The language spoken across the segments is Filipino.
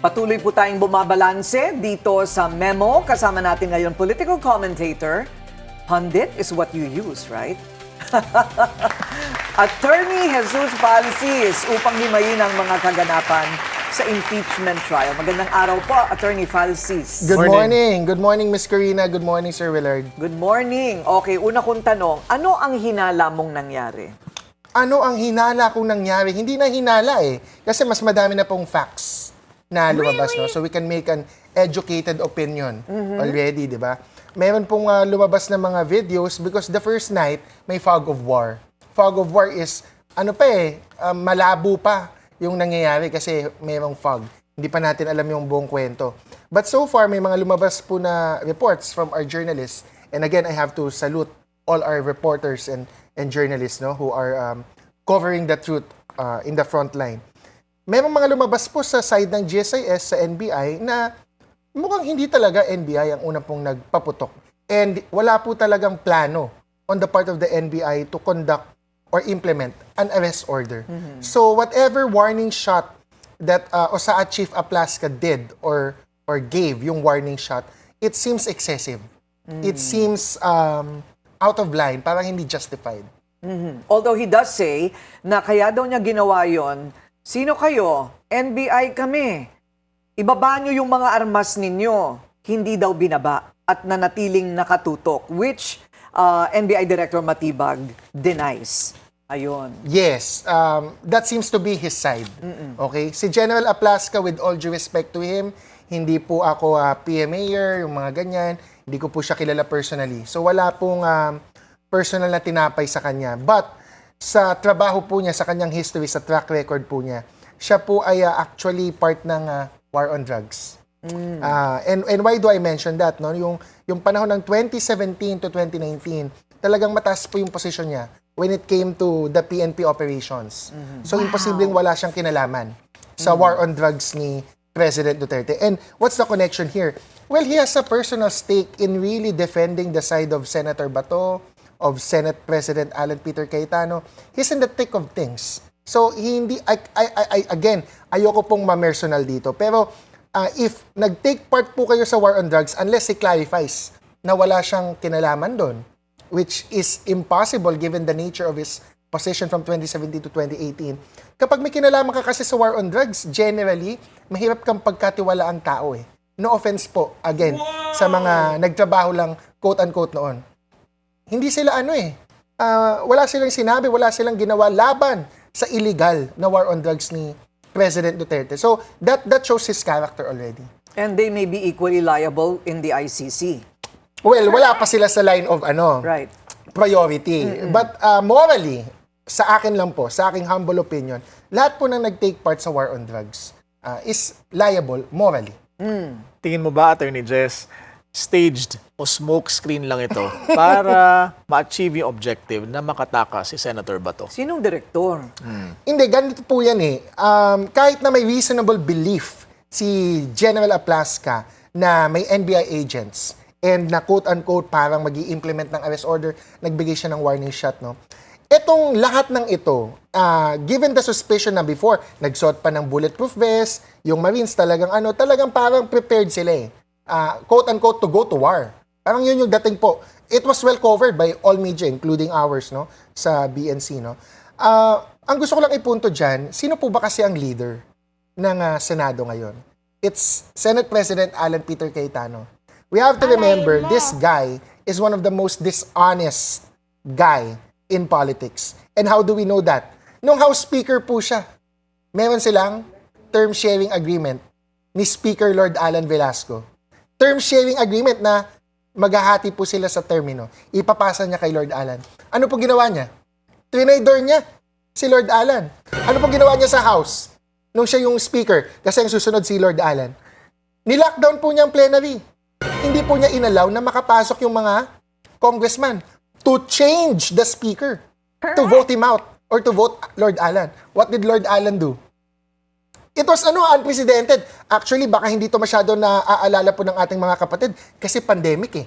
Patuloy po tayong bumabalanse dito sa Memo. Kasama natin ngayon political commentator. Pundit is what you use, right? Attorney Jesus Falsis upang himayin ang mga kaganapan sa impeachment trial. Magandang araw po, Attorney Falsis. Good morning. Good morning, Miss Karina. Good morning, Sir Willard. Good morning. Okay, una kong tanong, ano ang hinala mong nangyari? Ano ang hinala kong nangyari? Hindi na hinala eh. Kasi mas madami na pong facts na lumabas, no? So we can make an educated opinion already, di ba? Meron pong lumabas na mga videos because the first night, may fog of war. Fog of war is, malabo pa yung nangyayari kasi mayroong fog. Hindi pa natin alam yung buong kwento. But so far, may mga lumabas po na reports from our journalists. And again, I have to salute all our reporters and journalists, no, who are covering the truth in the front line. Merong mga lumabas po sa side ng GSIS, sa NBI, na mukhang hindi talaga NBI ang unang pong nagpaputok. And wala po talagang plano on the part of the NBI to conduct or implement an arrest order. So whatever warning shot that OSAA Chief Aplaska did or gave, yung warning shot, it seems excessive. It seems out of line, parang hindi justified. Although he does say na kaya daw niya ginawa yon, sino kayo? NBI kami. Ibaba nyo yung mga armas ninyo. Hindi daw binaba at nanatiling nakatutok, which NBI Director Matibag denies. Ayun. Yes, that seems to be his side. Okay? Si General Aplaska, with all due respect to him, hindi po ako PMAer, yung mga ganyan. Hindi ko po siya kilala personally. So wala pong personal na tinapay sa kanya. But sa trabaho po niya, sa kanyang history, sa track record po niya, siya po ay actually part ng war on drugs. And why do I mention that? No? Yung panahon ng 2017 to 2019, talagang mataas po yung position niya when it came to the PNP operations. So imposibleng wala siyang kinalaman sa war on drugs ni President Duterte. And what's the connection here? Well, he has a personal stake in really defending the side of Senator Bato, of Senate President Alan Peter Cayetano. He's in the thick of things. So, again, ayoko pong ma-personal dito. Pero, if nag-take part po kayo sa war on drugs, unless he clarifies na wala siyang kinalaman doon, which is impossible given the nature of his position from 2017 to 2018. Kapag may kinalaman ka kasi sa war on drugs, generally, mahirap kang pagkatiwala ang tao eh. No offense po, again, sa mga nagtrabaho lang, quote-unquote noon. Hindi sila wala silang sinabi, wala silang ginawa laban sa illegal na war on drugs ni President Duterte. So, that shows his character already. And they may be equally liable in the ICC. Well, wala pa sila sa line of Right. priority. But morally, sa akin lang po, sa aking humble opinion, lahat po nang nag-take part sa war on drugs is liable morally. Tingin mo ba, Attorney Jess, staged o smoke screen lang ito para ma-achieve yung objective na makatakas si Senator Bato? Sinong direktor? Hindi, ganito po yan eh. Kahit na may reasonable belief si General Aplaska na may NBI agents and na quote-unquote parang mag-i-implement ng arrest order, nagbigay siya ng warning shot, no? Itong lahat ng ito, given the suspicion na before, nagsuot pa ng bulletproof vest, yung Marines talagang parang prepared sila eh. Quote-unquote to go to war. Parang yun yung dating po. It was well covered by all media, including ours, no, sa BNC, no. Ang gusto ko lang ipunto dyan, sino po ba kasi ang leader ng Senado ngayon? It's Senate President Alan Peter Cayetano. We have to remember, this guy is one of the most dishonest guy in politics. And how do we know that? Nung House Speaker po siya, meron silang term sharing agreement ni Speaker Lord Alan Velasco. Term sharing agreement na maghahati po sila sa termino. Ipapasa niya kay Lord Alan. Ano po ginawa niya? Trinidor niya si Lord Alan. Ano po ginawa niya sa House? Nung siya yung speaker, kasi ang susunod si Lord Alan. Nilockdown po niya ang plenary. Hindi po niya inalaw na makapasok yung mga congressman to change the speaker, to vote him out, or to vote Lord Alan. What did Lord Alan do? It was unprecedented. Actually, baka hindi to masyado naaalala po ng ating mga kapatid kasi pandemic eh.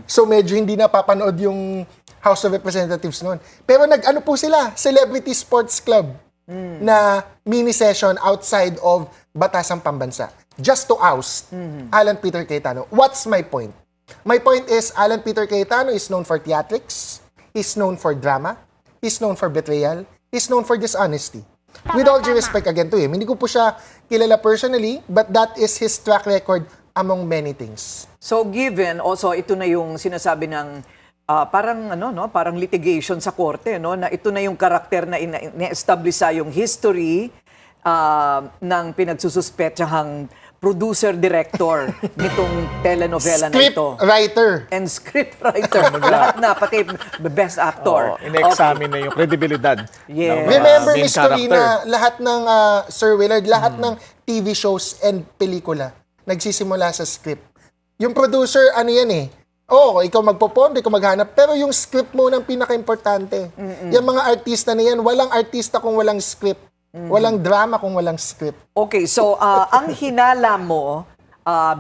So medyo hindi napapanood yung House of Representatives noon. Pero nag-ano po sila, Celebrity Sports Club. na mini session outside of Batasang Pambansa just to oust Alan Peter Cayetano. What's my point? My point is Alan Peter Cayetano is known for theatrics, he's known for drama, he's known for betrayal, he's known for dishonesty. With all due respect again to him, hindi ko po siya kilala personally, but that is his track record among many things. So given also ito na yung sinasabi ng parang parang litigation sa korte na ito na yung karakter na ina-establish sa yung history ng pinagsususpetsahang producer-director nitong telenovela na Script ito. writer. And scriptwriter. Lahat na, pati best actor. In-examine na yung credibilidad Yes. ng Remember, main Miss Corina, character. lahat ng Sir Willard, lahat ng TV shows and pelikula nagsisimula sa script. Yung producer, ano yan eh, ikaw magpo-pond, ikaw maghanap, pero yung script mo ang pinaka-importante. Yung mga artista na yan, walang artista kung walang script. Walang drama kung walang script. Okay, so ang hinala mo,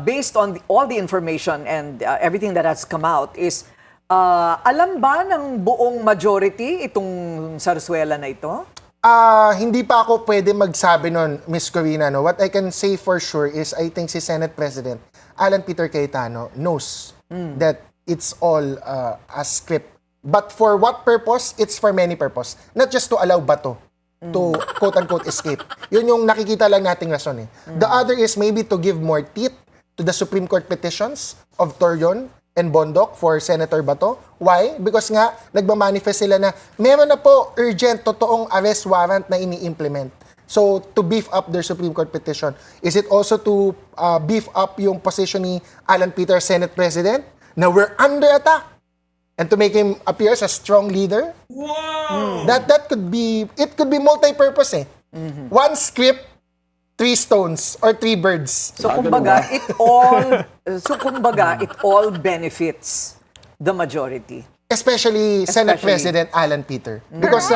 based on all the information and everything that has come out is, alam ba ng buong majority itong sarsuela na ito? Hindi pa ako pwede magsabi nun, Miss Corina. No? What I can say for sure is I think si Senate President Alan Peter Cayetano knows that it's all a script. But for what purpose? It's for many purpose. Not just to allow Bato to quote-unquote escape. Yun yung nakikita lang nating rason eh. The other is maybe to give more teeth to the Supreme Court petitions of Torion and Bondoc for Senator Bato. Why? Because nga, nagmamanifest sila na meron na po urgent, totoong arrest warrant na ini-implement. So, to beef up their Supreme Court petition. Is it also to beef up yung position ni Alan Peter, Senate President, na we're under attack? And to make him appear as a strong leader? Wow! That could be, it could be multi-purpose eh. One script, 3 stones, or 3 birds. So kumbaga, it all benefits the majority. Especially Senate President Alan Peter. Because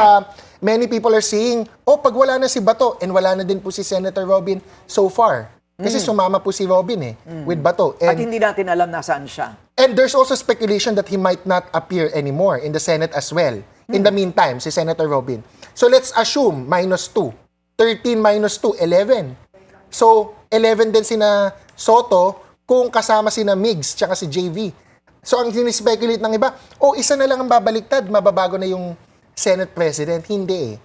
many people are saying, pag wala na si Bato, and wala na din po si Senator Robin so far. Kasi sumama po si Robin with Bato. At hindi natin alam nasaan siya. And there's also speculation that he might not appear anymore in the Senate as well. In the meantime, si Senator Robin. So let's assume -2. 13 minus 2, 11. So, 11 din sina Soto kung kasama sina Migs tsaka si JV. So, ang sinispeculate ng iba, isa na lang ang babaliktad, mababago na yung Senate President. Hindi eh.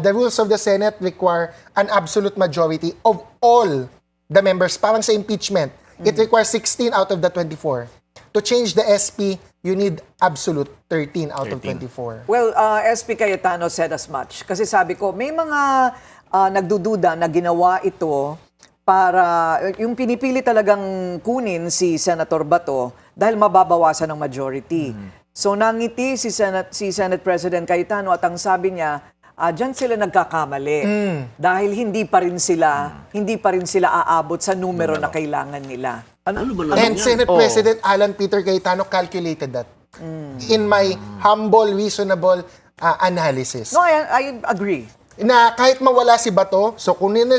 The rules of the Senate require an absolute majority of all the members. Parang sa impeachment, it requires 16 out of the 24. To change the SP, you need absolute 13 out of 24. Well, SP Cayetano said as much. Kasi sabi ko, may mga nagdududa na ginawa ito para yung pinipili talagang kunin si Senator Bato dahil mababawasan ng majority. So nangiti si Senate President Cayetano at ang sabi niya, diyan sila nagkakamali dahil hindi pa rin sila aabot sa numero na kailangan nila. And Senate President Alan Peter Cayetano calculated that. In my humble, reasonable analysis. No, I agree. Na kahit mawala si Bato, so kung nila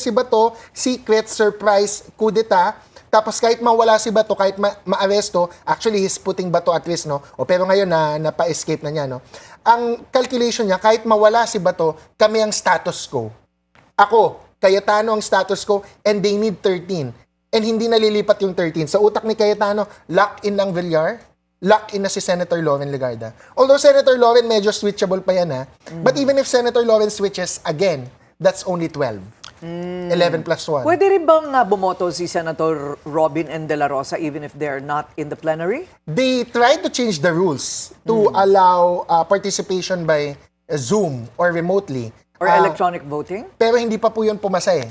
si Bato, secret, surprise, coup d'etat, tapos kahit mawala si Bato, kahit ma-aresto, actually he's putting Bato at risk, no? Pero ngayon napa-escape na niya, no? Ang calculation niya, kahit mawala si Bato, kami ang status quo. Ako, Cayetano ang status quo, and they need 13. And hindi nalilipat yung 13. Sa utak ni Cayetano, lock in lang Villar, lock in na si Senator Loren Legarda. Although Senator Loren medyo switchable pa yan But even if Senator Loren switches again, that's only 12. 11 plus 1. Pwede rin bang bumoto si Senator Robin and De La Rosa even if they're not in the plenary? They tried to change the rules to allow participation by Zoom or remotely. Or electronic voting? Pero hindi pa po yun pumasa eh.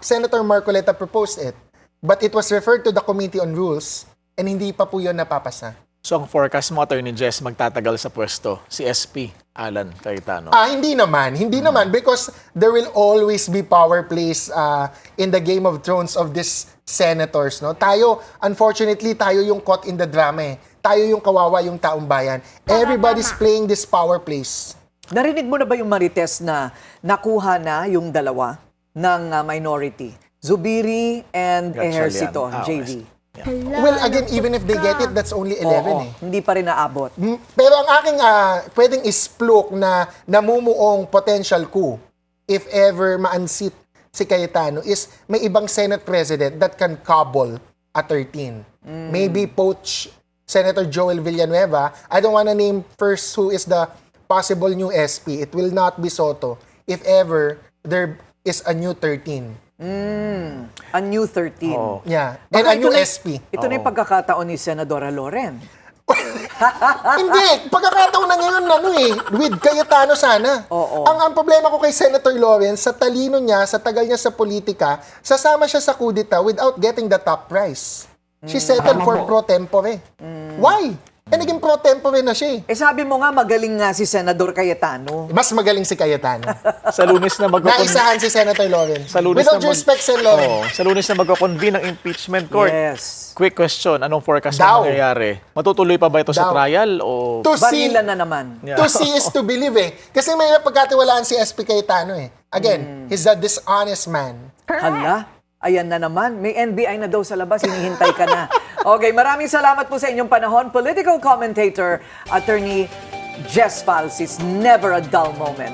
Senator Marcoleta proposed it, but it was referred to the Committee on Rules and hindi pa po yun napapasa. So ang forecast mo, Attorney Jess, magtatagal sa pwesto si SP Alan Cayetano? Hindi naman because there will always be power plays in the Game of Thrones of these senators, no? Tayo, unfortunately, tayo yung caught in the drama eh. Tayo yung kawawa, yung taong bayan. Everybody's playing this power plays. Narinig mo na ba yung Marites na nakuha na yung dalawa ng minority? Zubiri and Ejercito, JV. Yeah. Well, again, even if they get it, that's only 11 eh. Hindi pa rin naabot. Pero ang aking pwedeng isplok na namumuong potential coup if ever ma-unseat si Cayetano, is may ibang Senate President that can cobble a 13. Maybe poach Senator Joel Villanueva. I don't wanna name first who is the possible new SP. It will not be Soto if ever there is a new 13. A new 13. Oo. Yeah. And Baka a new ito na- SP. Ito na yung pagkakataon ni Senadora Loren. Hindi, pagkakataon na ngayon with Cayetano sana. Oo. Ang problema ko kay Senator Lawrence, sa talino niya, sa tagal niya sa politika, sasama siya sa kudita without getting the top prize. She settled for pro tempore. Why? Naging pro tempore na siya eh. Sabi mo nga, magaling nga si Senador Cayetano. Mas magaling si Cayetano. Sa Lunes na Naisahan si Senator Lawrence. Sa Lunes With all na due respect, Sen. Lawrence. Sa Lunes na magko-convene ang impeachment court. Yes. Quick question, anong forecast Daw. na mangyayari? Matutuloy pa ba ito sa Daw. trial o To see, Vanilla na naman. Yeah. to see is to believe eh. Kasi may pagkatiwalaan si SP Cayetano eh. Again, he's a dishonest man. Hala, ayan na naman. May NBI na daw sa labas, hinihintay ka na. Okay, maraming salamat po sa inyong panahon. Political commentator, Attorney Jess Falsis. Never a dull moment.